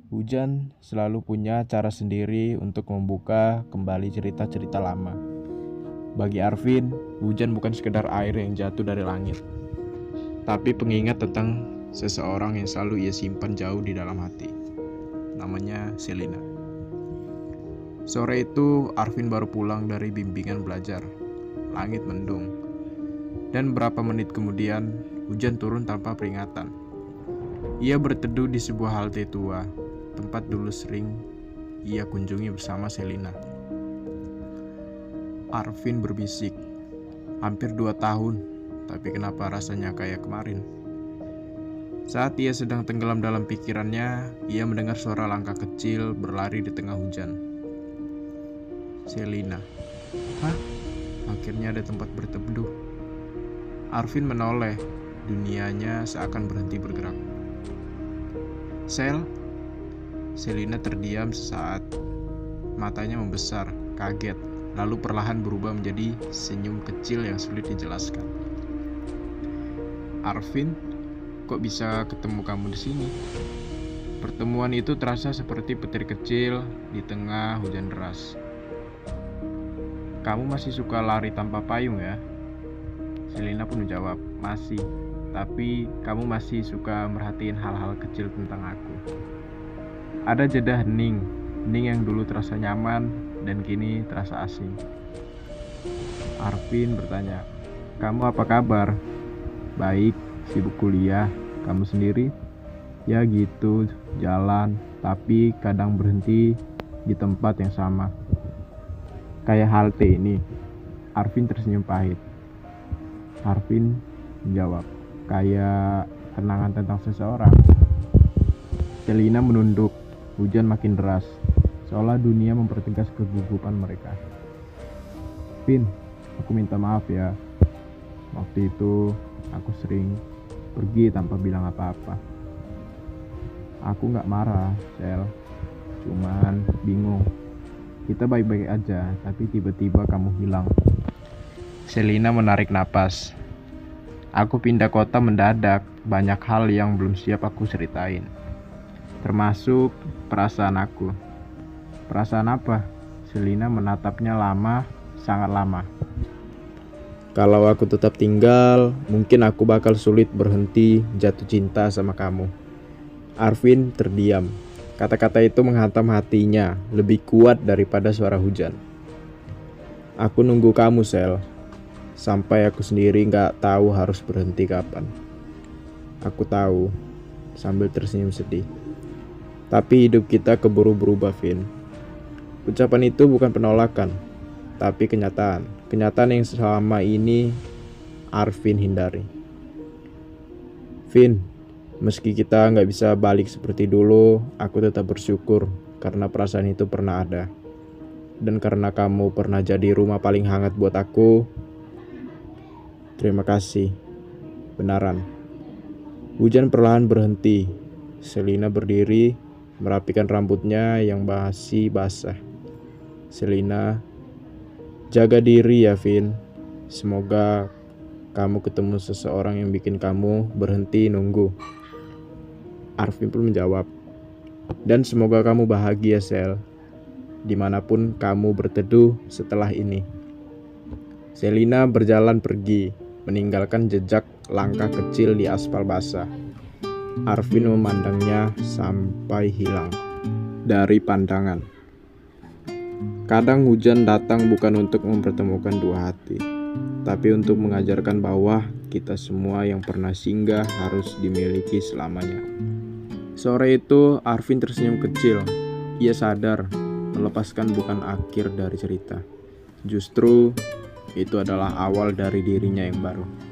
Hujan selalu punya cara sendiri untuk membuka kembali cerita-cerita lama. Bagi Arvin, hujan bukan sekedar air yang jatuh dari langit, tapi pengingat tentang seseorang yang selalu ia simpan jauh di dalam hati. Namanya Selina. Sore itu, Arvin baru pulang dari bimbingan belajar. Langit mendung. Dan beberapa menit kemudian, hujan turun tanpa peringatan. Ia berteduh di sebuah halte tua, tempat dulu sering ia kunjungi bersama Selina. Arvin berbisik, hampir 2 tahun, tapi kenapa rasanya kayak kemarin? Saat ia sedang tenggelam dalam pikirannya, ia mendengar suara langkah kecil berlari di tengah hujan. Selina. Hah? Akhirnya ada tempat berteduh. Arvin menoleh, dunianya seakan berhenti bergerak. Sel? Selina terdiam sesaat. Matanya membesar, kaget, lalu perlahan berubah menjadi senyum kecil yang sulit dijelaskan. Arvin, kok bisa ketemu kamu di sini? Pertemuan itu terasa seperti petir kecil di tengah hujan deras. Kamu masih suka lari tanpa payung ya? Selina pun menjawab, masih. Tapi kamu masih suka merhatiin hal-hal kecil tentang aku. Ada jeda hening yang dulu terasa nyaman dan kini terasa asing. Arvin bertanya, kamu apa kabar? Baik, sibuk kuliah. Kamu sendiri? Ya gitu, jalan, tapi kadang berhenti di tempat yang sama. Kayak halte ini. Arvin tersenyum pahit. Arvin menjawab, kayak kenangan tentang seseorang. Selina menunduk. Hujan makin deras, seolah dunia mempertegas kegugupan mereka. Vin, aku minta maaf ya. Waktu itu aku sering pergi tanpa bilang apa-apa. Aku gak marah, Sel. Cuman bingung. Kita baik-baik aja, tapi tiba-tiba kamu hilang. Selina menarik napas. Aku pindah kota mendadak, banyak hal yang belum siap aku ceritain. Termasuk perasaan aku. Perasaan apa? Selina menatapnya lama, sangat lama. Kalau aku tetap tinggal, mungkin aku bakal sulit berhenti jatuh cinta sama kamu. Arvin terdiam. Kata-kata itu menghantam hatinya, lebih kuat daripada suara hujan. Aku nunggu kamu, Sel. Sampai aku sendiri gak tahu harus berhenti kapan. Aku tahu, sambil tersenyum sedih. Tapi hidup kita keburu berubah, Vin. Ucapan itu bukan penolakan, tapi kenyataan. Kenyataan yang selama ini Arvin hindari. Vin, meski kita gak bisa balik seperti dulu, aku tetap bersyukur karena perasaan itu pernah ada. Dan karena kamu pernah jadi rumah paling hangat buat aku. Terima kasih. Benaran. Hujan perlahan berhenti. Selina berdiri, merapikan rambutnya yang masih basah. Selina, jaga diri ya, Vin. Semoga kamu ketemu seseorang yang bikin kamu berhenti nunggu. Arvin pun menjawab. Dan semoga kamu bahagia, Sel. Dimanapun kamu berteduh setelah ini. Selina berjalan pergi, meninggalkan jejak langkah kecil di aspal basah. Arvin memandangnya sampai hilang dari pandangan. Kadang hujan datang bukan untuk mempertemukan dua hati, tapi untuk mengajarkan bahwa kita semua yang pernah singgah harus dimiliki selamanya. Sore itu Arvin tersenyum kecil. Ia sadar melepaskan bukan akhir dari cerita. Justru itu adalah awal dari dirinya yang baru.